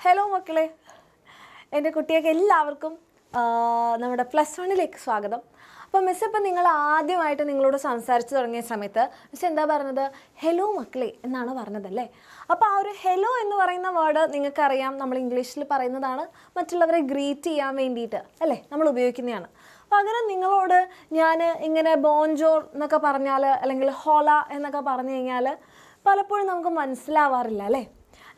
Hello മക്കളെ, എൻ്റെ കുട്ടിയൊക്കെ എല്ലാവർക്കും നമ്മുടെ +1 സ്വാഗതം. അപ്പോൾ മിസ് ഇപ്പം നിങ്ങൾ ആദ്യമായിട്ട് നിങ്ങളോട് സംസാരിച്ച് തുടങ്ങിയ സമയത്ത് മിസ് എന്താ പറഞ്ഞത്? ഹലോ മക്കളെ എന്നാണ് പറഞ്ഞതല്ലേ. അപ്പോൾ ആ ഒരു ഹലോ എന്ന് പറയുന്ന വേർഡ് നിങ്ങൾക്കറിയാം, നമ്മൾ ഇംഗ്ലീഷിൽ പറയുന്നതാണ്, മറ്റുള്ളവരെ ഗ്രീറ്റ് ചെയ്യാൻ വേണ്ടിയിട്ട് അല്ലേ നമ്മൾ ഉപയോഗിക്കുന്നതാണ്. പകരം നിങ്ങളോട് ഞാൻ ഇങ്ങനെ ബോൺജോർ എന്നൊക്കെ പറഞ്ഞാൽ അല്ലെങ്കിൽ ഹോല എന്നൊക്കെ പറഞ്ഞു കഴിഞ്ഞാൽ പലപ്പോഴും നമുക്ക് മനസ്സിലാവാറില്ല അല്ലേ.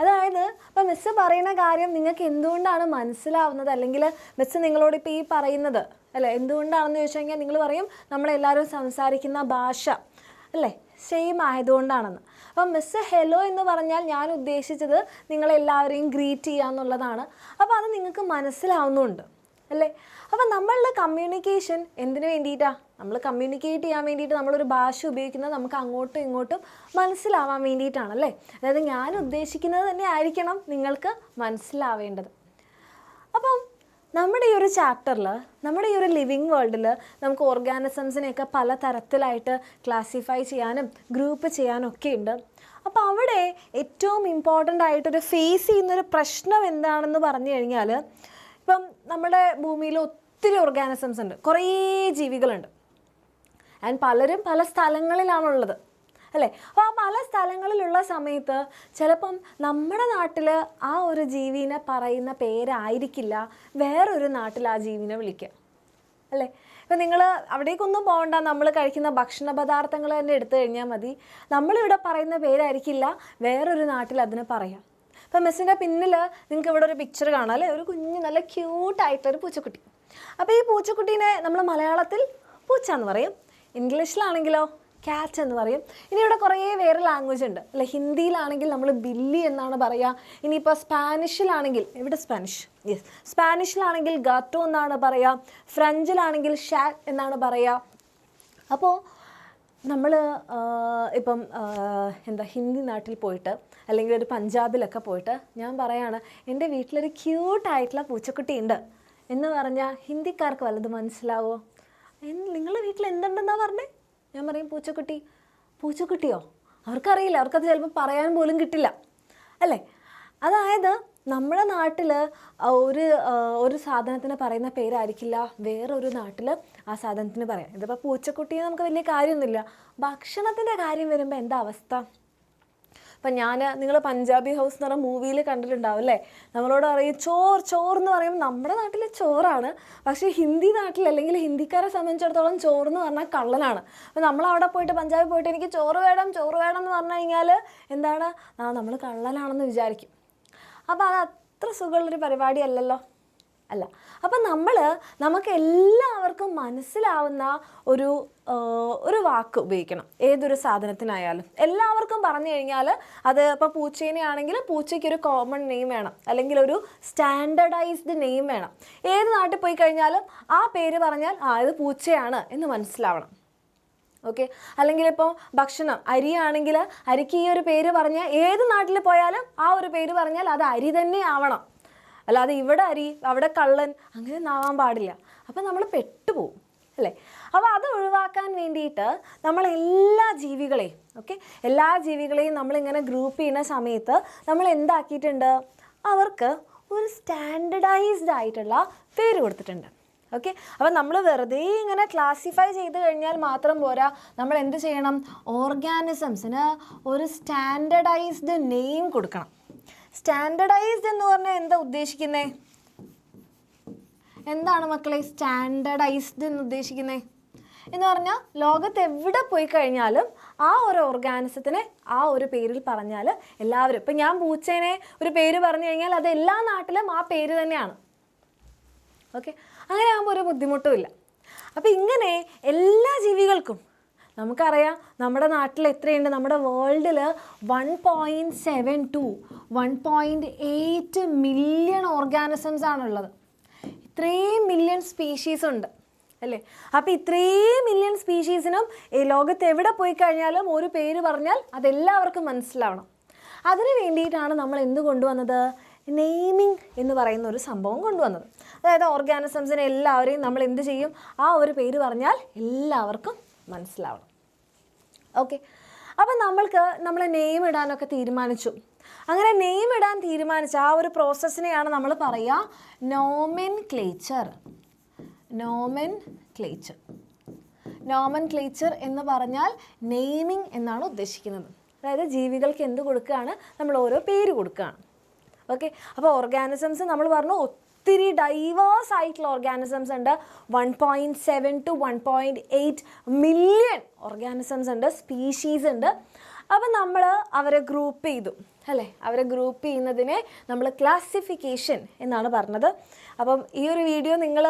അതായത് ഇപ്പം മിസ്സ് പറയുന്ന കാര്യം നിങ്ങൾക്ക് എന്തുകൊണ്ടാണ് മനസ്സിലാവുന്നത്, അല്ലെങ്കിൽ മിസ്സ് നിങ്ങളോട് ഇപ്പോൾ ഈ പറയുന്നത് അല്ലേ എന്തുകൊണ്ടാണെന്ന് ചോദിച്ചു കഴിഞ്ഞാൽ നിങ്ങൾ പറയും നമ്മളെല്ലാവരും സംസാരിക്കുന്ന ഭാഷ അല്ലേ സെയിം ആയതുകൊണ്ടാണെന്ന്. അപ്പം മിസ്സ് ഹലോ എന്ന് പറഞ്ഞാൽ ഞാൻ ഉദ്ദേശിച്ചത് നിങ്ങളെല്ലാവരെയും ഗ്രീറ്റ് ചെയ്യുക എന്നുള്ളതാണ്. അപ്പോൾ അത് നിങ്ങൾക്ക് മനസ്സിലാവുന്നുണ്ട് അല്ലേ. അപ്പം നമ്മളുടെ കമ്മ്യൂണിക്കേഷൻ എന്തിനു വേണ്ടിയിട്ടാണ്? നമ്മൾ കമ്മ്യൂണിക്കേറ്റ് ചെയ്യാൻ വേണ്ടിയിട്ട് നമ്മളൊരു ഭാഷ ഉപയോഗിക്കുന്നത് നമുക്ക് അങ്ങോട്ടും ഇങ്ങോട്ടും മനസ്സിലാവാൻ വേണ്ടിയിട്ടാണല്ലേ. അതായത് ഞാൻ ഉദ്ദേശിക്കുന്നത് തന്നെ ആയിരിക്കണം നിങ്ങൾക്ക് മനസ്സിലാവേണ്ടത്. അപ്പം നമ്മുടെ ഈ ഒരു ചാപ്റ്ററിൽ, നമ്മുടെ ഈ ഒരു ലിവിങ് വേൾഡിൽ നമുക്ക് ഓർഗാനിസംസിനെയൊക്കെ പല തരത്തിലായിട്ട് ക്ലാസിഫൈ ചെയ്യാനും ഗ്രൂപ്പ് ചെയ്യാനും ഒക്കെ ഉണ്ട്. അപ്പോൾ അവിടെ ഏറ്റവും ഇമ്പോർട്ടൻ്റ് ആയിട്ടൊരു ഫേസ് ചെയ്യുന്നൊരു പ്രശ്നം എന്താണെന്ന് പറഞ്ഞു കഴിഞ്ഞാൽ, ഇപ്പം നമ്മുടെ ഭൂമിയിൽ ഒത്തിരി ഓർഗാനിസംസ് ഉണ്ട്, കുറേ ജീവികളുണ്ട്. ആൻഡ് പലരും പല സ്ഥലങ്ങളിലാണുള്ളത് അല്ലേ. അപ്പോൾ ആ പല സ്ഥലങ്ങളിലുള്ള സമയത്ത് ചിലപ്പം നമ്മുടെ നാട്ടിൽ ആ ഒരു ജീവിനെ പറയുന്ന പേരായിരിക്കില്ല വേറൊരു നാട്ടിൽ ആ ജീവിനെ വിളിക്കുക അല്ലേ. ഇപ്പം നിങ്ങൾ അവിടേക്കൊന്നും പോകണ്ട, നമ്മൾ കഴിക്കുന്ന ഭക്ഷണ പദാർത്ഥങ്ങൾ തന്നെ എടുത്തു കഴിഞ്ഞാൽ മതി, നമ്മളിവിടെ പറയുന്ന പേരായിരിക്കില്ല വേറൊരു നാട്ടിൽ അതിനെ പറയാം. ഇപ്പം മിസ്സിൻ്റെ പിന്നിൽ നിങ്ങൾക്ക് ഇവിടെ ഒരു പിക്ചർ കാണാം അല്ലേ, ഒരു കുഞ്ഞ് നല്ല ക്യൂട്ടായിട്ടൊരു പൂച്ചക്കുട്ടി. അപ്പോൾ ഈ പൂച്ചക്കുട്ടീനെ നമ്മൾ മലയാളത്തിൽ പൂച്ച എന്ന് പറയും, ഇംഗ്ലീഷിലാണെങ്കിലോ ക്യാറ്റ് എന്ന് പറയും. ഇനി ഇവിടെ കുറേ വേറെ ലാംഗ്വേജ് ഉണ്ട് അല്ലേ. ഹിന്ദിയിലാണെങ്കിൽ നമ്മൾ ബില്ലി എന്നാണ് പറയുക. ഇനിയിപ്പോൾ സ്പാനിഷിലാണെങ്കിൽ, ഇവിടെ സ്പാനിഷ്, യെസ്, സ്പാനിഷിലാണെങ്കിൽ ഗാറ്റോ എന്നാണ് പറയുക, ഫ്രഞ്ചിലാണെങ്കിൽ ഷാറ്റ് എന്നാണ് പറയുക. അപ്പോൾ നമ്മൾ ഇപ്പം ഹിന്ദി നാട്ടിൽ പോയിട്ട് അല്ലെങ്കിൽ ഒരു പഞ്ചാബിലൊക്കെ പോയിട്ട് ഞാൻ പറയാണ് എൻ്റെ വീട്ടിലൊരു ക്യൂട്ടായിട്ടുള്ള പൂച്ചക്കുട്ടി ഉണ്ട് എന്ന് പറഞ്ഞാൽ ഹിന്ദിക്കാർക്ക് വല്ലതും മനസ്സിലാവോ? നിങ്ങളുടെ വീട്ടിൽ എന്തുണ്ടെന്നാണ് പറഞ്ഞേ? ഞാൻ പറയും പൂച്ചക്കുട്ടി. പൂച്ചക്കുട്ടിയോ? അവർക്കറിയില്ല, അവർക്കത് ചിലപ്പോൾ പറയാൻ പോലും കിട്ടില്ല അല്ലേ. അതായത് നമ്മുടെ നാട്ടിൽ ഒരു സാധനത്തിന് പറയുന്ന പേരായിരിക്കില്ല വേറൊരു നാട്ടിൽ ആ സാധനത്തിന് പറയാം. ഇതിപ്പോൾ പൂച്ചക്കുട്ടിയെ നമുക്ക് വലിയ കാര്യമൊന്നുമില്ല. ഭക്ഷണത്തിൻ്റെ കാര്യം വരുമ്പോൾ എന്താ അവസ്ഥ? അപ്പം നിങ്ങൾ പഞ്ചാബി ഹൗസ് എന്ന് പറഞ്ഞ മൂവിയിൽ കണ്ടിട്ടുണ്ടാവും അല്ലേ. നമ്മളോട് പറയും ചോറ് എന്ന് പറയുമ്പോൾ നമ്മുടെ നാട്ടിൽ ചോറാണ്, പക്ഷേ ഹിന്ദി നാട്ടിൽ അല്ലെങ്കിൽ ഹിന്ദിക്കാരെ സംബന്ധിച്ചിടത്തോളം ചോറെന്ന് പറഞ്ഞാൽ കള്ളനാണ്. അപ്പോൾ നമ്മളവിടെ പോയിട്ട് പഞ്ചാബിൽ പോയിട്ട് എനിക്ക് ചോറ് വേണം എന്ന് പറഞ്ഞു കഴിഞ്ഞാൽ എന്താണ്, നമ്മൾ കള്ളനാണെന്ന് വിചാരിക്കും. അപ്പോൾ അത് അത്ര സുഖമുള്ളൊരു പരിപാടിയല്ലല്ലോ അല്ല. അപ്പം നമുക്ക് എല്ലാവർക്കും മനസ്സിലാവുന്ന ഒരു വാക്ക് ഉപയോഗിക്കണം ഏതൊരു സാധനത്തിനായാലും. എല്ലാവർക്കും പറഞ്ഞു കഴിഞ്ഞാൽ അത് ഇപ്പോൾ പൂച്ചേനെ ആണെങ്കിൽ പൂച്ചയ്ക്കൊരു കോമൺ നെയിം വേണം, അല്ലെങ്കിൽ ഒരു സ്റ്റാൻഡർഡൈസ്ഡ് നെയിം വേണം. ഏത് നാട്ടിൽ പോയി കഴിഞ്ഞാലും ആ പേര് പറഞ്ഞാൽ ഇത് പൂച്ചയാണ് എന്ന് മനസ്സിലാവണം. ഓക്കെ. അല്ലെങ്കിൽ ഇപ്പോൾ ഭക്ഷണം അരിയാണെങ്കിൽ അരിക്ക് ഈ ഒരു പേര് പറഞ്ഞാൽ ഏത് നാട്ടിൽ പോയാലും ആ ഒരു പേര് പറഞ്ഞാൽ അത് അരി തന്നെ ആവണം, അല്ലാതെ ഇവിടെ അരി അവിടെ കള്ളൻ അങ്ങനെ ഒന്നാവാൻ പാടില്ല. അപ്പം നമ്മൾ പെട്ടുപോകും അല്ലേ. അപ്പോൾ അത് ഒഴിവാക്കാൻ വേണ്ടിയിട്ട് നമ്മൾ എല്ലാ ജീവികളെയും നമ്മളിങ്ങനെ ഗ്രൂപ്പ് ചെയ്യുന്ന സമയത്ത് നമ്മൾ എന്താക്കിയിട്ടുണ്ട്, അവർക്ക് ഒരു സ്റ്റാൻഡർഡൈസ്ഡ് ആയിട്ടുള്ള പേര് കൊടുത്തിട്ടുണ്ട്. ഓക്കെ. അപ്പം നമ്മൾ വെറുതെ ഇങ്ങനെ ക്ലാസിഫൈ ചെയ്ത് കഴിഞ്ഞാൽ മാത്രം പോരാ, നമ്മൾ എന്ത് ചെയ്യണം, ഓർഗാനിസംസിന് ഒരു സ്റ്റാൻഡർഡൈസ്ഡ് നെയിം കൊടുക്കണം. സ്റ്റാൻഡർഡൈസ്ഡ് എന്ന് പറഞ്ഞാൽ എന്താ ഉദ്ദേശിക്കുന്നത്? എന്താണ് മക്കളെ സ്റ്റാൻഡർഡൈസ്ഡ് എന്ന് ഉദ്ദേശിക്കുന്നത്? എന്ന് പറഞ്ഞാൽ ലോകത്ത് എവിടെ പോയി കഴിഞ്ഞാലും ആ ഒരു ഓർഗാനിസത്തിനെ ആ ഒരു പേരിൽ പറഞ്ഞാൽ എല്ലാവരും, ഇപ്പം ഞാൻ പൂച്ചേനെ ഒരു പേര് പറഞ്ഞു കഴിഞ്ഞാൽ അത് എല്ലാ നാട്ടിലും ആ പേര് തന്നെയാണ്. ഓക്കെ. അങ്ങനെ ആകുമ്പോൾ ഒരു ബുദ്ധിമുട്ടുമില്ല. അപ്പോൾ ഇങ്ങനെ എല്ലാ ജീവികൾക്കും നമുക്കറിയാം നമ്മുടെ നാട്ടിൽ എത്രയുണ്ട്, നമ്മുടെ വേൾഡിൽ 1.8 മില്യൺ ഓർഗാനിസംസ് ആണുള്ളത്. ഇത്രയും മില്യൺ സ്പീഷീസ് ഉണ്ട് അല്ലേ. അപ്പോൾ ഇത്രയും മില്യൺ സ്പീഷീസിനും ലോകത്ത് എവിടെ പോയി കഴിഞ്ഞാലും ഒരു പേര് പറഞ്ഞാൽ അതെല്ലാവർക്കും മനസ്സിലാവണം. അതിന് വേണ്ടിയിട്ടാണ് നമ്മൾ എന്ത് കൊണ്ടുവന്നത്, നെയിമിംഗ് എന്ന് പറയുന്ന ഒരു സംഭവം കൊണ്ടുവന്നത്. അതായത് ഓർഗാനിസംസിനെ എല്ലാവരെയും നമ്മൾ എന്ത് ചെയ്യും, ആ ഒരു പേര് പറഞ്ഞാൽ എല്ലാവർക്കും മനസ്സിലാവണം. ഓക്കെ. അപ്പം നമ്മൾ നെയിം ഇടാനൊക്കെ തീരുമാനിച്ചു. അങ്ങനെ നെയിം ഇടാൻ തീരുമാനിച്ച ആ ഒരു പ്രോസസ്സിനെയാണ് നമ്മൾ പറയുക നോമെൻക്ലേച്ചർ. നോമെൻക്ലേച്ചർ നോമെൻക്ലേച്ചർ എന്ന് പറഞ്ഞാൽ നെയിമിംഗ് എന്നാണ് ഉദ്ദേശിക്കുന്നത്. അതായത് ജീവികൾക്ക് എന്ത് കൊടുക്കുകയാണ്, നമ്മൾ ഓരോ പേര് കൊടുക്കുകയാണ്. ഓക്കെ, അപ്പോൾ ഓർഗാനിസംസ് നമ്മൾ പറഞ്ഞു ഒത്തിരി ഡൈവേഴ്സ് ആയിട്ടുള്ള ഓർഗാനിസംസ് ഉണ്ട്. 1.7 to 1.8 മില്യൺ ഓർഗാനിസംസ് ഉണ്ട്, സ്പീഷീസ് ഉണ്ട്. അപ്പം നമ്മൾ അവരെ ഗ്രൂപ്പ് ചെയ്തു അല്ലേ. അവരെ ഗ്രൂപ്പ് ചെയ്യുന്നതിനെ നമ്മൾ ക്ലാസിഫിക്കേഷൻ എന്നാണ് പറഞ്ഞത്. അപ്പം ഈ ഒരു വീഡിയോ നിങ്ങൾ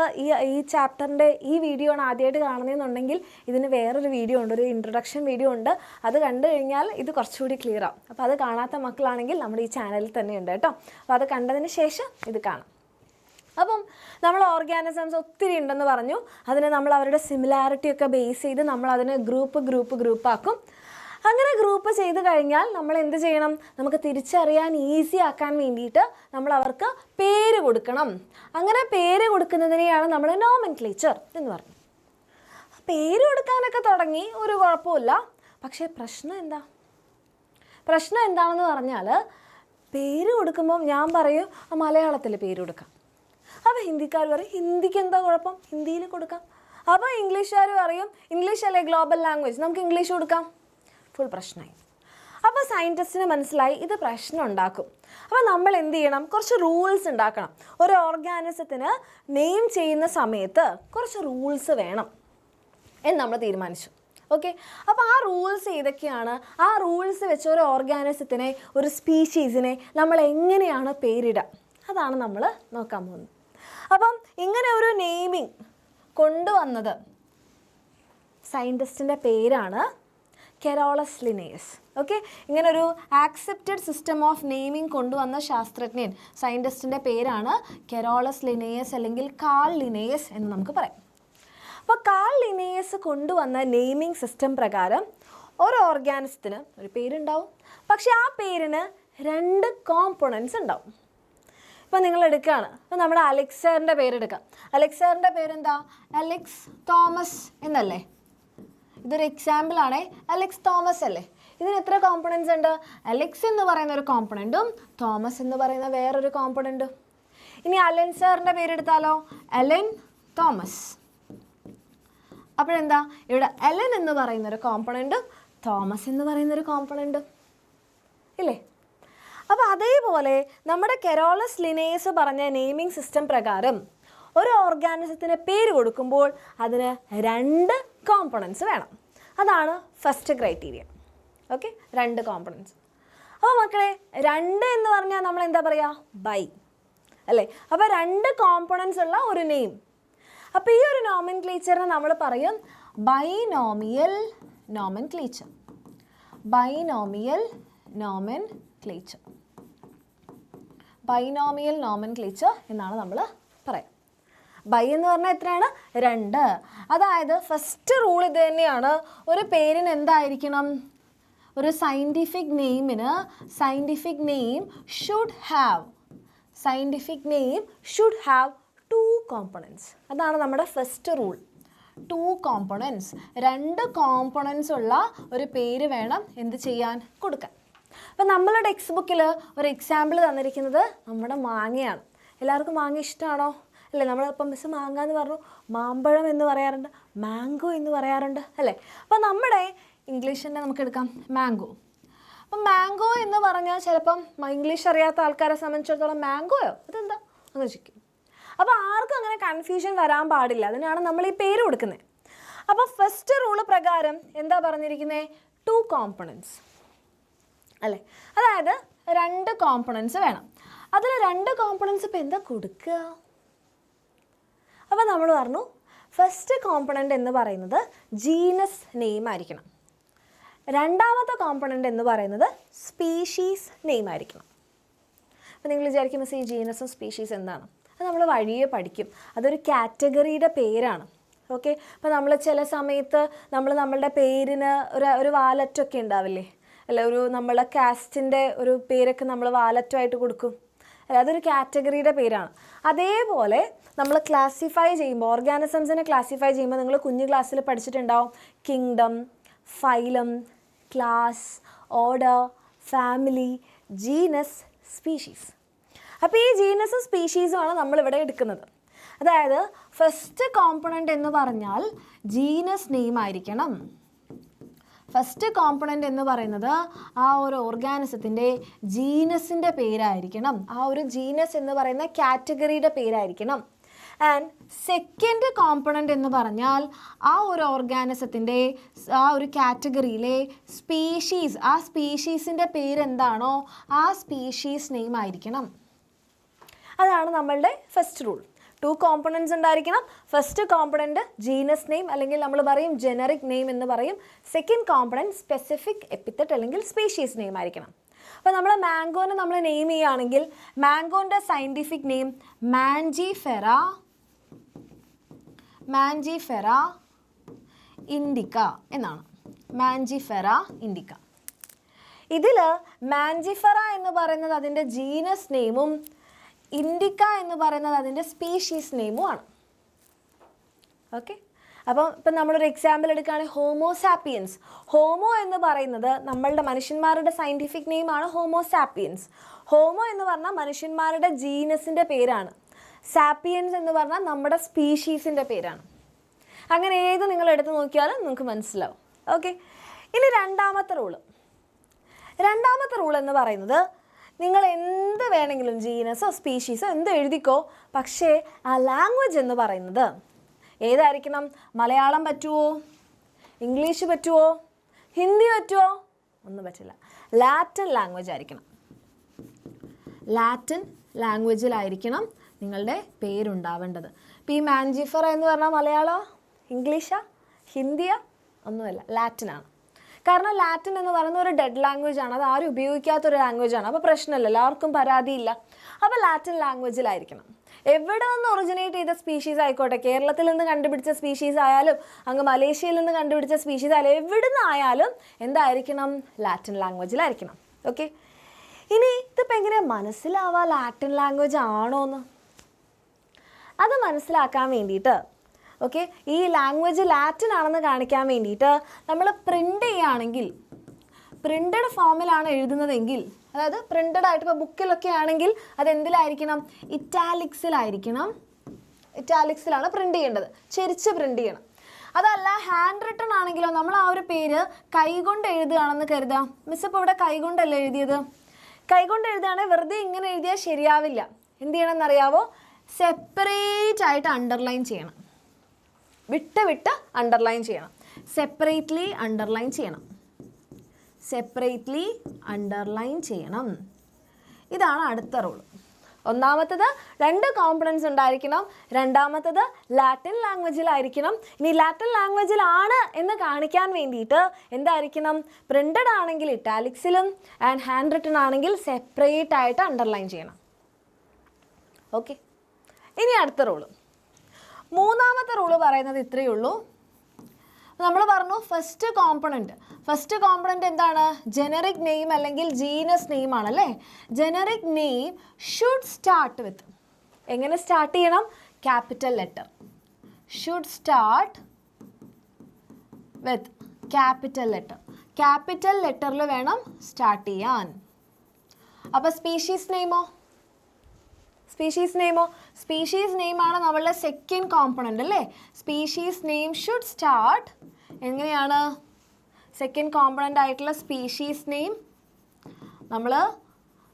ഈ ചാപ്റ്ററിൻ്റെ ഈ വീഡിയോ ആണ് ആദ്യമായിട്ട് കാണുന്നതെന്നുണ്ടെങ്കിൽ ഇതിന് വേറൊരു വീഡിയോ ഉണ്ട്, ഒരു ഇൻട്രൊഡക്ഷൻ വീഡിയോ ഉണ്ട്. അത് കണ്ടു കഴിഞ്ഞാൽ ഇത് കുറച്ചുകൂടി ക്ലിയർ ആവും. അപ്പോൾ അത് കാണാത്ത മക്കളാണെങ്കിൽ നമ്മുടെ ഈ ചാനലിൽ തന്നെ ഉണ്ട് കേട്ടോ. അപ്പോൾ അത് കണ്ടതിന് ശേഷം ഇത് കാണാം. അപ്പം നമ്മൾ ഓർഗാനിസംസ് ഒത്തിരി ഉണ്ടെന്ന് പറഞ്ഞു. അതിനെ നമ്മൾ അവരുടെ സിമിലാരിറ്റി ഒക്കെ ബേസ് ചെയ്ത് നമ്മൾ അതിനെ ഗ്രൂപ്പാക്കും. അങ്ങനെ ഗ്രൂപ്പ് ചെയ്ത് കഴിഞ്ഞാൽ നമ്മൾ എന്ത് ചെയ്യണം, നമുക്ക് തിരിച്ചറിയാൻ ഈസി ആക്കാൻ വേണ്ടിയിട്ട് നമ്മൾ അവർക്ക് പേര് കൊടുക്കണം. അങ്ങനെ പേര് കൊടുക്കുന്നതിനെയാണ് നമ്മൾ നോമെൻക്ലേച്ചർ എന്ന് പറഞ്ഞു. പേര് കൊടുക്കാനൊക്കെ തുടങ്ങി, ഒരു കുഴപ്പമില്ല. പക്ഷേ പ്രശ്നം എന്താണെന്ന് പറഞ്ഞാൽ പേര് കൊടുക്കുമ്പം ഞാൻ പറയും മലയാളത്തിൽ പേര് കൊടുക്കാം. അപ്പോൾ ഹിന്ദിക്കാർ പറയും ഹിന്ദിക്ക് എന്താ കുഴപ്പം, ഹിന്ദിയിൽ കൊടുക്കാം. അപ്പോൾ ഇംഗ്ലീഷുകാർ പറയും ഇംഗ്ലീഷ് അല്ലേ ഗ്ലോബൽ ലാംഗ്വേജ്, നമുക്ക് ഇംഗ്ലീഷ് കൊടുക്കാം. ഫുൾ പ്രശ്നമായി. അപ്പോൾ സയൻറ്റിസ്റ്റിന് മനസ്സിലായി ഇത് പ്രശ്നം ഉണ്ടാക്കും. അപ്പോൾ നമ്മൾ എന്ത് ചെയ്യണം, കുറച്ച് റൂൾസ് ഉണ്ടാക്കണം. ഒരു ഓർഗാനിസത്തിന് നെയിം ചെയ്യുന്ന സമയത്ത് കുറച്ച് റൂൾസ് വേണം എന്ന് നമ്മൾ തീരുമാനിച്ചു. ഓക്കെ, അപ്പോൾ ആ റൂൾസ് ഏതൊക്കെയാണ്? ആ റൂൾസ് വെച്ച് ഒരു ഓർഗാനിസത്തിനെ, ഒരു സ്പീഷീസിനെ നമ്മൾ എങ്ങനെയാണ് പേരിടുക, അതാണ് നമ്മൾ നോക്കാൻ പോകുന്നത്. അപ്പം ഇങ്ങനെ ഒരു നെയിമിങ് കൊണ്ടുവന്നത് സയൻറ്റിസ്റ്റിൻ്റെ പേരാണ് കെറോളസ് ലിനേയസ്. ഓക്കെ, ഇങ്ങനൊരു ആക്സെപ്റ്റഡ് സിസ്റ്റം ഓഫ് നെയിമിങ് കൊണ്ടുവന്ന ശാസ്ത്രജ്ഞൻ, സയൻറ്റിസ്റ്റിൻ്റെ പേരാണ് കെറോളസ് ലിനേയസ് അല്ലെങ്കിൽ കാൾ ലിനേയസ് എന്ന് നമുക്ക് പറയാം. അപ്പോൾ കാൾ ലിനേയസ് കൊണ്ടുവന്ന നെയിമിങ് സിസ്റ്റം പ്രകാരം ഒരു ഓർഗാനിസത്തിന് ഒരു പേരുണ്ടാവും. പക്ഷേ ആ പേരിന് 2 കോമ്പണൻസ് ഉണ്ടാവും. ഇപ്പോൾ നിങ്ങൾ എടുക്കുകയാണ്, ഇപ്പോൾ നമ്മുടെ അലക്സാറിൻ്റെ പേരെടുക്കാം. അലക്സാറിൻ്റെ പേരെന്താ? അലക്സ് തോമസ് എന്നല്ലേ? ഇതൊരു എക്സാമ്പിളാണേ. അലക്സ് തോമസ് അല്ലേ? ഇതിന് എത്ര കോമ്പണൻസ് ഉണ്ട്? അലക്സ് എന്ന് പറയുന്ന ഒരു കോമ്പണൻറ്റും തോമസ് എന്ന് പറയുന്ന വേറൊരു കോമ്പണൻറ്റും. ഇനി അലൻ സാറിൻ്റെ പേരെടുത്താലോ? Allen Thomas. അപ്പോഴെന്താ, ഇവിടെ അലൻ എന്ന് പറയുന്നൊരു കോമ്പണൻറ്റും തോമസ് എന്ന് പറയുന്നൊരു കോമ്പണൻറ്റും ഇല്ലേ? അപ്പോൾ അതേപോലെ നമ്മുടെ കെറോളസ് ലിനേയസ് പറഞ്ഞ നെയിമിംഗ് സിസ്റ്റം പ്രകാരം ഒരു ഓർഗാനിസത്തിന് പേര് കൊടുക്കുമ്പോൾ അതിന് 2 കോമ്പണൻസ് വേണം. അതാണ് ഫസ്റ്റ് ക്രൈറ്റീരിയ. Okay, 2 components. അപ്പോൾ മക്കളെ 2 എന്ന് പറഞ്ഞാൽ നമ്മൾ എന്താ പറയുക? ബൈ അല്ലേ? അപ്പോൾ 2 കോമ്പണൻസ് ഉള്ള ഒരു നെയിം. അപ്പോൾ ഈ ഒരു നോമെൻക്ലേച്ചറിനെ നമ്മൾ പറയും binomial nomenclature. Binomial nomenclature. Binomial nomenclature എന്നാണ് നമ്മൾ പറയാം. ബൈ എന്ന് പറഞ്ഞാൽ എത്രയാണ്? 2. അതായത് ഫസ്റ്റ് റൂൾ ഇത് തന്നെയാണ്. ഒരു പേരിന് എന്തായിരിക്കണം? ഒരു സയൻറ്റിഫിക് നെയിമിന് scientific name should have 2 components. അതാണ് നമ്മുടെ ഫസ്റ്റ് റൂൾ. 2 കോമ്പണൻസ്, 2 കോമ്പണൻസ് ഉള്ള ഒരു പേര് വേണം എന്ത് ചെയ്യാൻ? കൊടുക്കാൻ. അപ്പം നമ്മളുടെ ടെക്സ്റ്റ് ബുക്കിൽ ഒരു എക്സാമ്പിൾ തന്നിരിക്കുന്നത് നമ്മുടെ മാങ്ങയാണ്. എല്ലാവർക്കും മാങ്ങ ഇഷ്ടമാണോ? അല്ലേ? നമ്മളിപ്പം മിസ് മാങ്ങ എന്ന് പറഞ്ഞു, മാമ്പഴം എന്ന് പറയാറുണ്ട്, മാംഗോ എന്ന് പറയാറുണ്ട് അല്ലേ? അപ്പം നമ്മുടെ ഇംഗ്ലീഷിൻ്റെ നമുക്ക് എടുക്കാം മാംഗോ. അപ്പം മാംഗോ എന്ന് പറഞ്ഞാൽ ചിലപ്പം ഇംഗ്ലീഷ് അറിയാത്ത ആൾക്കാരെ സംബന്ധിച്ചിടത്തോളം മാംഗോയോ അതെന്താ അങ്ങനെ ചോദിക്കും. അപ്പോൾ ആർക്കും അങ്ങനെ കൺഫ്യൂഷൻ വരാൻ പാടില്ല. അതിനാണ് നമ്മൾ ഈ പേര് കൊടുക്കുന്നത്. അപ്പോൾ ഫസ്റ്റ് റൂള് പ്രകാരം എന്താ പറഞ്ഞിരിക്കുന്നത്? 2 കോമ്പണൻസ് അല്ലേ? അതായത് 2 കോമ്പണൻസ് വേണം. അതിൽ 2 കോമ്പണൻസ് ഇപ്പോൾ എന്താ കൊടുക്കുക? അപ്പോൾ നമ്മൾ പറഞ്ഞു ഫസ്റ്റ് കോമ്പണൻ്റ് എന്ന് പറയുന്നത് ജീനസ് നെയിം ആയിരിക്കണം. രണ്ടാമത്തെ കോമ്പണൻ്റ് എന്ന് പറയുന്നത് സ്പീഷീസ് നെയിം ആയിരിക്കണം. അപ്പോൾ നിങ്ങൾ വിചാരിക്കും മിസ് ഈ ജീനസും സ്പീഷീസ് എന്താണ്? അത് നമ്മൾ വഴിയെ പഠിക്കും. അതൊരു കാറ്റഗറിയുടെ പേരാണ്. ഓക്കെ, അപ്പോൾ നമ്മൾ ചില സമയത്ത് നമ്മളുടെ പേരിന് ഒരു വാലറ്റൊക്കെ ഉണ്ടാവില്ലേ അല്ല? നമ്മളെ കാസ്റ്റിൻ്റെ ഒരു പേരൊക്കെ നമ്മൾ വാലറ്റുമായിട്ട് കൊടുക്കും അല്ല? അതൊരു കാറ്റഗറിയുടെ പേരാണ്. അതേപോലെ നമ്മൾ ക്ലാസിഫൈ ചെയ്യുമ്പോൾ, ഓർഗാനിസംസിനെ ക്ലാസിഫൈ ചെയ്യുമ്പോൾ നിങ്ങൾ കുഞ്ഞു ക്ലാസ്സിൽ പഠിച്ചിട്ടുണ്ടാവും kingdom, phylum, class, order, family, genus, species. അപ്പോൾ ഈ ജീനസും സ്പീഷീസുമാണ് നമ്മളിവിടെ എടുക്കുന്നത്. അതായത് ഫസ്റ്റ് കോമ്പണൻ്റ് എന്ന് പറഞ്ഞാൽ ജീനസ് നെയിം ആയിരിക്കണം. ഫസ്റ്റ് കോമ്പണൻ്റ് എന്ന് പറയുന്നത് ആ ഒരു ഓർഗാനിസത്തിൻ്റെ ജീനസിൻ്റെ പേരായിരിക്കണം, ആ ഒരു ജീനസ് എന്ന് പറയുന്ന കാറ്റഗറിയുടെ പേരായിരിക്കണം. ആൻഡ് സെക്കൻഡ് കോമ്പണൻ്റ് എന്ന് പറഞ്ഞാൽ ആ ഒരു ഓർഗാനിസത്തിൻ്റെ ആ ഒരു കാറ്റഗറിയിലെ സ്പീഷീസ്, ആ സ്പീഷീസിൻ്റെ പേരെന്താണോ ആ സ്പീഷീസ് നെയിം ആയിരിക്കണം. അതാണ് നമ്മളുടെ ഫസ്റ്റ് റൂൾ. 2 കോമ്പണൻസ് ഉണ്ടായിരിക്കണം. ഫസ്റ്റ് കോമ്പണൻറ്റ് ജീനസ് നെയിം അല്ലെങ്കിൽ നമ്മൾ പറയും ജനറിക് നെയിം എന്ന് പറയും. സെക്കൻഡ് കോമ്പണൻറ്റ് സ്പെസിഫിക് എപ്പിത്തറ്റ് അല്ലെങ്കിൽ സ്പീഷീസ് നെയിം ആയിരിക്കണം. അപ്പോൾ നമ്മൾ മാംഗോനെ നമ്മൾ നെയിം ചെയ്യുകയാണെങ്കിൽ മാംഗോൻ്റെ സയൻറ്റിഫിക് നെയിം മാൻജിഫെറ ഇൻഡിക്ക എന്നാണ്. മാൻജിഫെറ ഇൻഡിക്ക. ഇതിൽ മാൻജിഫെറ എന്ന് പറയുന്നത് അതിൻ്റെ ജീനസ് നെയിമും ഇൻഡിക്ക എന്ന് പറയുന്നത് അതിൻ്റെ സ്പീഷീസ് നെയിമുമാണ്. ഓക്കെ, അപ്പം ഇപ്പം നമ്മളൊരു എക്സാമ്പിൾ എടുക്കുകയാണെങ്കിൽ ഹോമോസാപ്പിയൻസ്. ഹോമോ എന്ന് പറയുന്നത് നമ്മളുടെ മനുഷ്യന്മാരുടെ സയൻറ്റിഫിക് നെയിമാണ് ഹോമോസാപ്പിയൻസ്. ഹോമോ എന്ന് പറഞ്ഞാൽ മനുഷ്യന്മാരുടെ ജീനസിൻ്റെ പേരാണ്. സാപ്പിയൻസ് എന്ന് പറഞ്ഞാൽ നമ്മുടെ സ്പീഷീസിൻ്റെ പേരാണ്. അങ്ങനെ ഏത് നിങ്ങൾ എടുത്ത് നോക്കിയാലും നിങ്ങൾക്ക് മനസ്സിലാവും. ഓക്കെ, ഇനി രണ്ടാമത്തെ റൂൾ എന്ന് പറയുന്നത് നിങ്ങൾ എന്ത് വേണമെങ്കിലും ജീനസോ സ്പീഷീസോ എന്ത് എഴുതിക്കോ, പക്ഷേ ആ ലാംഗ്വേജ് എന്ന് പറയുന്നത് ഏതായിരിക്കണം? മലയാളം പറ്റുമോ? ഇംഗ്ലീഷ് പറ്റുമോ? ഹിന്ദി പറ്റുമോ? ഒന്നും പറ്റില്ല. ലാറ്റിൻ ലാംഗ്വേജ് ആയിരിക്കണം. ലാറ്റിൻ ലാംഗ്വേജിലായിരിക്കണം നിങ്ങളുടെ പേരുണ്ടാവേണ്ടത്. ഇപ്പോൾ ഈ മാൻജിഫറ എന്ന് പറഞ്ഞാൽ മലയാളമോ ഇംഗ്ലീഷാ ഹിന്ദിയാ? ഒന്നുമല്ല, ലാറ്റിനാണ്. കാരണം ലാറ്റിൻ എന്ന് പറയുന്ന ഒരു ഡെഡ് ലാംഗ്വേജ് ആണ്, അത് ആരും ഉപയോഗിക്കാത്തൊരു ലാംഗ്വേജ് ആണ്. അപ്പോൾ പ്രശ്നമില്ലല്ലോ, ആർക്കും പരാതിയില്ല. അപ്പോൾ ലാറ്റിൻ ലാംഗ്വേജിലായിരിക്കണം. എവിടെ നിന്ന് ഒറിജിനേറ്റ് ചെയ്ത സ്പീഷീസ് ആയിക്കോട്ടെ, കേരളത്തിൽ നിന്ന് കണ്ടുപിടിച്ച സ്പീഷീസ് ആയാലും അങ്ങ് മലേഷ്യയിൽ നിന്ന് കണ്ടുപിടിച്ച സ്പീഷീസ് ആയാലും എവിടെ നിന്നായാലും എന്തായിരിക്കണം? ലാറ്റിൻ ലാംഗ്വേജിലായിരിക്കണം. ഓക്കെ, ഇനി ഇതിപ്പോൾ എങ്ങനെയാണ് മനസ്സിലാവുക ലാറ്റിൻ ലാംഗ്വേജ് ആണോ എന്ന്? അത് മനസ്സിലാക്കാൻ വേണ്ടിയിട്ട് ഓക്കെ, ഈ ലാംഗ്വേജ് ലാറ്റിൻ ആണെന്ന് കാണിക്കാൻ വേണ്ടിയിട്ട് നമ്മൾ പ്രിൻ്റ് ചെയ്യുകയാണെങ്കിൽ, പ്രിൻ്റഡ് ഫോമിലാണ് എഴുതുന്നതെങ്കിൽ, അതായത് പ്രിൻ്റഡ് ആയിട്ട് ഇപ്പോൾ ബുക്കിലൊക്കെ ആണെങ്കിൽ അതെന്തിലായിരിക്കണം? ഇറ്റാലിക്സിലായിരിക്കണം. ഇറ്റാലിക്സിലാണ് പ്രിൻ്റ് ചെയ്യേണ്ടത്, ചെരിച്ച് പ്രിൻ്റ് ചെയ്യണം. അതല്ല ഹാൻഡ് റിട്ടൺ ആണെങ്കിലോ നമ്മൾ ആ ഒരു പേര് കൈകൊണ്ട് എഴുതുകയാണെന്ന് കരുതാം. മിസ് ഇപ്പോൾ ഇവിടെ കൈകൊണ്ടല്ല എഴുതിയത്. കൈകൊണ്ട് എഴുതുകയാണെങ്കിൽ വെറുതെ ഇങ്ങനെ എഴുതിയാൽ ശരിയാവില്ല. എന്ത് ചെയ്യണമെന്നറിയാവോ? സെപ്പറേറ്റ് ആയിട്ട് അണ്ടർലൈൻ ചെയ്യണം. വിട്ട് അണ്ടർലൈൻ ചെയ്യണം. സെപ്പറേറ്റ്ലി അണ്ടർലൈൻ ചെയ്യണം. ഇതാണ് അടുത്ത റൂൾ. ഒന്നാമത്തത് 2 കോമ്പണൻസ് ഉണ്ടായിരിക്കണം. രണ്ടാമത്തത് ലാറ്റിൻ ലാംഗ്വേജിലായിരിക്കണം. ഇനി ലാറ്റിൻ ലാംഗ്വേജിലാണ് എന്ന് കാണിക്കാൻ വേണ്ടിയിട്ട് എന്തായിരിക്കണം? പ്രിൻ്റഡ് ആണെങ്കിൽ ഇറ്റാലിക്സിലും ആൻഡ് ഹാൻഡ് റിട്ടൺ ആണെങ്കിൽ സെപ്പറേറ്റ് ആയിട്ട് അണ്ടർലൈൻ ചെയ്യണം. ഓക്കെ, ഇനി അടുത്ത റൂള്. മൂന്നാമത്തെ റൂള് പറയുന്നത് ഇത്രയേ ഉള്ളൂ. നമ്മൾ പറഞ്ഞു ഫസ്റ്റ് കോമ്പണൻറ്റ് എന്താണ്? ജനറിക് നെയിം അല്ലെങ്കിൽ ജീനസ് നെയിം ആണല്ലേ. Generic name should start with, എങ്ങനെ സ്റ്റാർട്ട് ചെയ്യണം? Capital letter. Should start with capital letter. Capital ലെറ്ററിൽ വേണം സ്റ്റാർട്ട് ചെയ്യാൻ. അപ്പോൾ സ്പീഷീസ് നെയിമാണ് നമ്മളുടെ സെക്കൻഡ് കോമ്പണൻ്റ് അല്ലേ. സ്പീഷീസ് നെയിം ഷുഡ് സ്റ്റാർട്ട് എങ്ങനെയാണ്? സെക്കൻഡ് കോമ്പണൻ്റ് ആയിട്ടുള്ള സ്പീഷീസ് നെയിം നമ്മൾ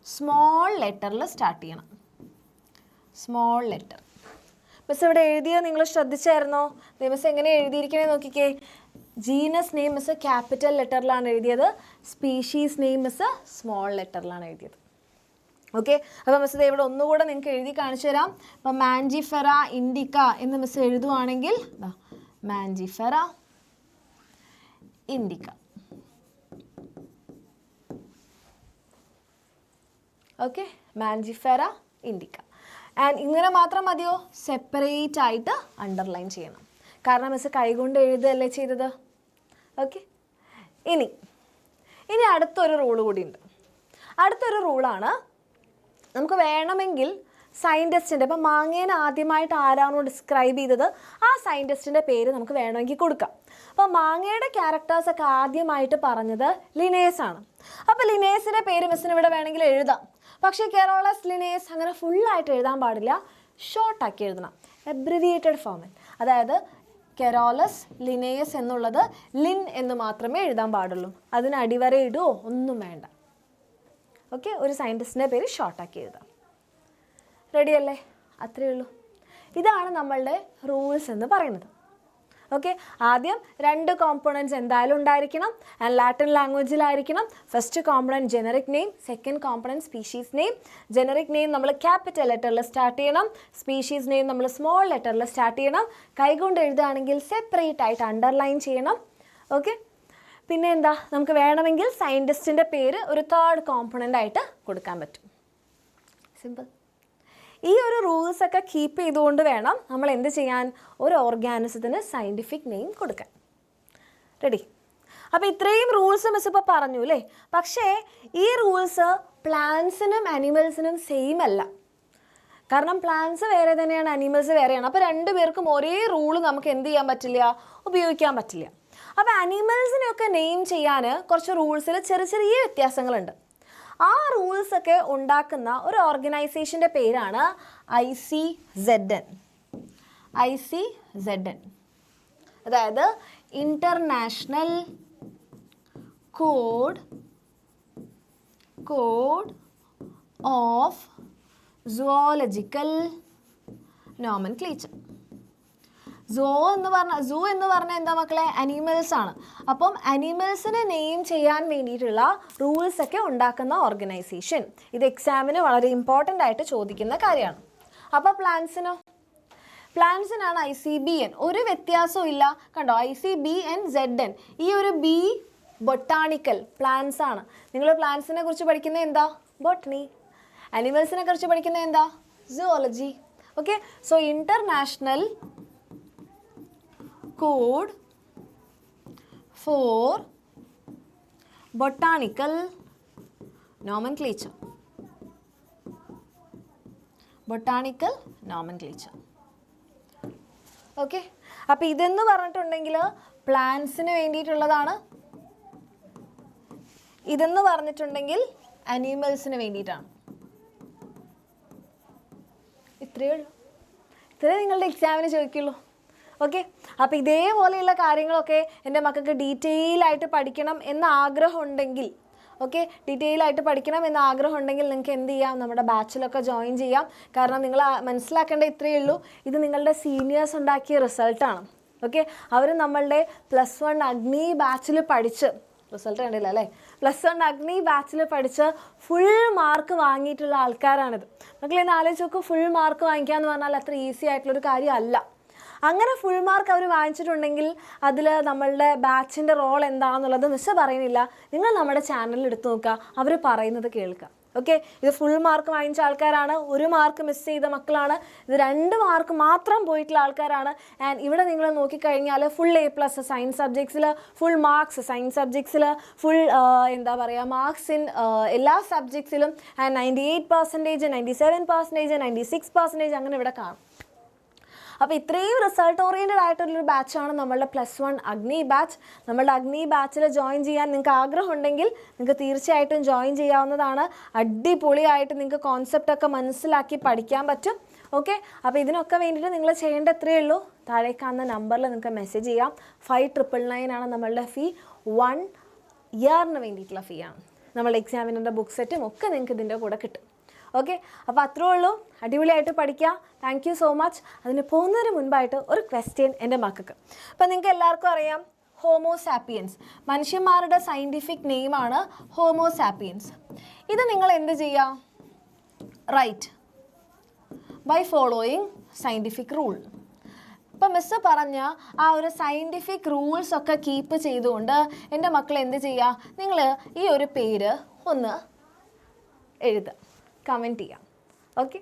സ്മോൾ ലെറ്ററിൽ സ്റ്റാർട്ട് ചെയ്യണം. Small letter. മിസ് ഇവിടെ എഴുതിയത് നിങ്ങൾ ശ്രദ്ധിച്ചായിരുന്നോ? മിസ് എങ്ങനെ എഴുതിയിരിക്കണേ നോക്കിക്കേ. ജീനസ് നെയിം മിസ് ക്യാപിറ്റൽ ലെറ്ററിലാണ് എഴുതിയത്, സ്പീഷീസ് നെയിം മിസ് സ്മോൾ ലെറ്ററിലാണ് എഴുതിയത്. ഓക്കെ, അപ്പോൾ മിസ് ഇവിടെ ഒന്നുകൂടെ നിങ്ങൾക്ക് എഴുതി കാണിച്ചു തരാം. അപ്പോൾ മാൻജിഫെറ ഇൻഡിക്ക എന്ന് മിസ് എഴുതുവാണെങ്കിൽ Mangifera indica. Okay, Mangifera indica. And ഇങ്ങനെ മാത്രം മതിയോ? സെപ്പറേറ്റ് ആയിട്ട് അണ്ടർലൈൻ ചെയ്യണം. കാരണം മിസ് കൈകൊണ്ട് എഴുതുകയല്ലേ ചെയ്തത്. ഓക്കെ, ഇനി അടുത്തൊരു റൂൾ കൂടിയുണ്ട്. അടുത്തൊരു റൂളാണ്, നമുക്ക് വേണമെങ്കിൽ സയൻറ്റിസ്റ്റിൻ്റെ, ഇപ്പം മാങ്ങേനെ ആദ്യമായിട്ട് ആരാണോ ഡിസ്ക്രൈബ് ചെയ്തത് ആ സയൻറ്റിസ്റ്റിൻ്റെ പേര് നമുക്ക് വേണമെങ്കിൽ കൊടുക്കാം. അപ്പോൾ മാങ്ങയുടെ ക്യാരക്ടേഴ്സൊക്കെ ആദ്യമായിട്ട് പറഞ്ഞത് ലിനേയസ് ആണ്. അപ്പോൾ ലിനേയസിൻ്റെ പേര് മിസ്സിന് ഇവിടെ വേണമെങ്കിൽ എഴുതാം. പക്ഷേ കെറോളസ് ലിനേയസ് അങ്ങനെ ഫുള്ളായിട്ട് എഴുതാൻ പാടില്ല, ഷോർട്ടാക്കി എഴുതണം, എബ്രിവിയേറ്റഡ് ഫോമിൽ. അതായത് കെറോളസ് ലിനേയസ് എന്നുള്ളത് ലിൻ എന്ന് മാത്രമേ എഴുതാൻ പാടുള്ളൂ, അതിന് അടിവര ഇടുകയോ ഒന്നും വേണ്ട. ഓക്കെ, ഒരു സയൻറ്റിസ്റ്റിൻ്റെ പേര് ഷോർട്ടാക്കി എഴുതാം. റെഡിയല്ലേ? അത്രയേ ഉള്ളൂ. ഇതാണ് നമ്മളുടെ റൂൾസ് എന്ന് പറയുന്നത്. ഓക്കെ, ആദ്യം 2 കോമ്പോണൻറ്റ്സ് എന്തായാലും ഉണ്ടായിരിക്കണം, ആൻഡ് ലാറ്റിൻ ലാംഗ്വേജിലായിരിക്കണം. First component generic name, second component species name. Generic name നമ്മൾ ക്യാപിറ്റൽ ലെറ്ററിൽ സ്റ്റാർട്ട് ചെയ്യണം, സ്പീഷീസ് നെയിം നമ്മൾ സ്മോൾ ലെറ്ററിൽ സ്റ്റാർട്ട് ചെയ്യണം. കൈകൊണ്ട് എഴുതുകയാണെങ്കിൽ സെപ്പറേറ്റ് ആയിട്ട് അണ്ടർലൈൻ ചെയ്യണം. ഓക്കെ, പിന്നെ എന്താ, നമുക്ക് വേണമെങ്കിൽ സയൻറ്റിസ്റ്റിൻ്റെ പേര് ഒരു 3rd കോമ്പോണൻ്റ് ആയിട്ട് കൊടുക്കാൻ പറ്റും. സിമ്പിൾ. ഈ ഒരു റൂൾസൊക്കെ കീപ്പ് ചെയ്തുകൊണ്ട് വേണം നമ്മൾ എന്ത് ചെയ്യാൻ, ഒരു ഓർഗാനിസത്തിന് സയൻറ്റിഫിക് നെയിം കൊടുക്കാൻ. റെഡി? അപ്പോൾ ഇത്രയും റൂൾസ് മിസ് ഇപ്പോൾ പറഞ്ഞു അല്ലേ? പക്ഷേ ഈ റൂൾസ് പ്ലാന്റ്സിനും അനിമൽസിനും സെയിം അല്ല. കാരണം പ്ലാന്റ്സ് വേറെ തന്നെയാണ്, അനിമൽസ് വേറെയാണ്. അപ്പോൾ 2 പേർക്കും ഒരേ റൂള് നമുക്ക് എന്ത് ചെയ്യാൻ പറ്റില്ല, ഉപയോഗിക്കാൻ പറ്റില്ല. അപ്പോൾ അനിമൽസിനെയൊക്കെ നെയിം ചെയ്യാൻ കുറച്ച് റൂൾസിൽ ചെറിയ വ്യത്യാസങ്ങളുണ്ട്. ആ റൂൾസൊക്കെ ഉണ്ടാക്കുന്ന ഒരു ഓർഗനൈസേഷൻ്റെ പേരാണ് ICZN. ICZN, അതായത് international code of zoological nomenclature. Zoo എന്ന് പറഞ്ഞാൽ എന്താ മക്കളെ, അനിമൽസ് ആണ്. അപ്പം അനിമൽസിനെ നെയിം ചെയ്യാൻ വേണ്ടിയിട്ടുള്ള റൂൾസൊക്കെ ഉണ്ടാക്കുന്ന ഓർഗനൈസേഷൻ. ഇത് എക്സാമിന് വളരെ ഇമ്പോർട്ടൻ്റ് ആയിട്ട് ചോദിക്കുന്ന കാര്യമാണ്. അപ്പോൾ പ്ലാന്റ്സിനാണ് ICBN. ഒരു വ്യത്യാസവും ഇല്ല, കണ്ടോ, ICBNZN. ഈ ഒരു ബി ബൊട്ടാണിക്കൽ, പ്ലാന്റ്സ് ആണ്. നിങ്ങൾ പ്ലാന്റ്സിനെ കുറിച്ച് പഠിക്കുന്നത് എന്താ, ബോട്ടണി. അനിമൽസിനെ കുറിച്ച് പഠിക്കുന്നത് എന്താ, zoology. Okay, so international code for botanical nomenclature. Okay, അപ്പോൾ ഇതെന്ന് പറഞ്ഞിട്ടുണ്ടെങ്കിൽ പ്ലാന്റ്സിന് വേണ്ടിയിട്ടുള്ളതാണ്, ഇതെന്ന് പറഞ്ഞിട്ടുണ്ടെങ്കിൽ അനിമൽസിന് വേണ്ടിയിട്ടാണ്. ഇത്രയേ ഉള്ളൂ, ഇത്രയേ നിങ്ങളുടെ എക്സാമിന് ചോദിക്കുള്ളൂ. ഓക്കെ, അപ്പോൾ ഇതേപോലെയുള്ള കാര്യങ്ങളൊക്കെ എൻ്റെ മക്കൾക്ക് ഡീറ്റെയിൽ ആയിട്ട് പഠിക്കണം എന്ന ആഗ്രഹം ഉണ്ടെങ്കിൽ, നിങ്ങൾക്ക് എന്ത് ചെയ്യാം, നമ്മുടെ ബാച്ചിലൊക്കെ ജോയിൻ ചെയ്യാം. കാരണം നിങ്ങൾ മനസ്സിലാക്കേണ്ട ഇത്രയേ ഉള്ളൂ, ഇത് നിങ്ങളുടെ സീനിയേഴ്സ് ഉണ്ടാക്കിയ റിസൾട്ടാണ്. ഓക്കെ, അവർ നമ്മളുടെ +1 അഗ്നി ബാച്ചിൽ പഠിച്ച്, റിസൾട്ട് കണ്ടില്ല അല്ലേ, +1 അഗ്നി ബാച്ചിൽ പഠിച്ച് ഫുൾ മാർക്ക് വാങ്ങിയിട്ടുള്ള ആൾക്കാരാണിത്. മക്കളെ ആലോചിച്ച് നോക്കും, ഫുൾ മാർക്ക് വാങ്ങിക്കുക എന്ന് പറഞ്ഞാൽ അത്ര ഈസി ആയിട്ടുള്ളൊരു കാര്യമല്ല. അങ്ങനെ ഫുൾ മാർക്ക് അവർ വാങ്ങിച്ചിട്ടുണ്ടെങ്കിൽ അതിൽ നമ്മളുടെ ബാച്ചിൻ്റെ റോൾ എന്താണെന്നുള്ളത് മിസ് പറയുന്നില്ല. നിങ്ങൾ നമ്മുടെ ചാനലിൽ എടുത്ത് നോക്കുക, അവർ പറയുന്നത് കേൾക്കുക. ഓക്കെ, ഇത് ഫുൾ മാർക്ക് വാങ്ങിച്ച ആൾക്കാരാണ്, 1 മാർക്ക് മിസ് ചെയ്ത മക്കളാണ്, ഇത് 2 മാർക്ക് മാത്രം പോയിട്ടുള്ള ആൾക്കാരാണ്. ആൻഡ് ഇവിടെ നിങ്ങൾ നോക്കിക്കഴിഞ്ഞാൽ ഫുൾ A+ സയൻസ് സബ്ജക്ട്സിൽ, ഫുൾ മാർക്സ് സയൻസ് സബ്ജക്ട്സിൽ, ഫുൾ മാർക്സ് ഇൻ എല്ലാ സബ്ജക്ട്സിലും, ആൻഡ് 98%, 97%, 96% അങ്ങനെ ഇവിടെ കാണും. അപ്പോൾ ഇത്രയും റിസൾട്ട് ഓറിയൻറ്റഡ് ആയിട്ടുള്ളൊരു ബാച്ചാണ് നമ്മളുടെ +1 അഗ്നി ബാച്ച്. നമ്മളുടെ അഗ്നി ബാച്ചിൽ ജോയിൻ ചെയ്യാൻ നിങ്ങൾക്ക് ആഗ്രഹം ഉണ്ടെങ്കിൽ നിങ്ങൾക്ക് തീർച്ചയായിട്ടും ജോയിൻ ചെയ്യാവുന്നതാണ്. അടിപൊളിയായിട്ട് നിങ്ങൾക്ക് കോൺസെപ്റ്റൊക്കെ മനസ്സിലാക്കി പഠിക്കാൻ പറ്റും. ഓക്കെ, അപ്പോൾ ഇതിനൊക്കെ വേണ്ടിയിട്ട് നിങ്ങൾ ചെയ്യേണ്ട എത്രയേ ഉള്ളൂ, താഴെ കാണുന്ന നമ്പറിൽ നിങ്ങൾക്ക് മെസ്സേജ് ചെയ്യാം. 5999 ആണ് നമ്മളുടെ ഫീ, 1 ഇയറിന് വേണ്ടിയിട്ടുള്ള ഫീ ആണ്. നമ്മളുടെ എക്സാമിൻ്റെ ബുക്ക് സെറ്റും ഒക്കെ നിങ്ങൾക്ക് ഇതിൻ്റെ കൂടെ കിട്ടും. ഓക്കെ, അപ്പോൾ അത്രേ ഉള്ളൂ, അടിപൊളിയായിട്ട് പഠിക്കുക. Thank you so much. അതിന് പോകുന്നതിന് മുൻപായിട്ട് ഒരു ക്വസ്റ്റ്യൻ എൻ്റെ മക്കൾക്ക്. അപ്പോൾ നിങ്ങൾക്ക് എല്ലാവർക്കും അറിയാം, ഹോമോസാപ്പിയൻസ്, മനുഷ്യന്മാരുടെ സയൻറ്റിഫിക് നെയിമാണ് ഹോമോസാപ്പിയൻസ്. ഇത് നിങ്ങൾ എന്ത് ചെയ്യുക, write by following scientific rule. ഇപ്പം മിസ്സ് പറഞ്ഞ ആ ഒരു സയൻറ്റിഫിക് റൂൾസൊക്കെ കീപ്പ് ചെയ്തുകൊണ്ട് എൻ്റെ മക്കൾ എന്ത് ചെയ്യുക, നിങ്ങൾ ഈ ഒരു പേര് ഒന്ന് എഴുതുക, കമൻറ്റ് ചെയ്യാം. ഓക്കെ.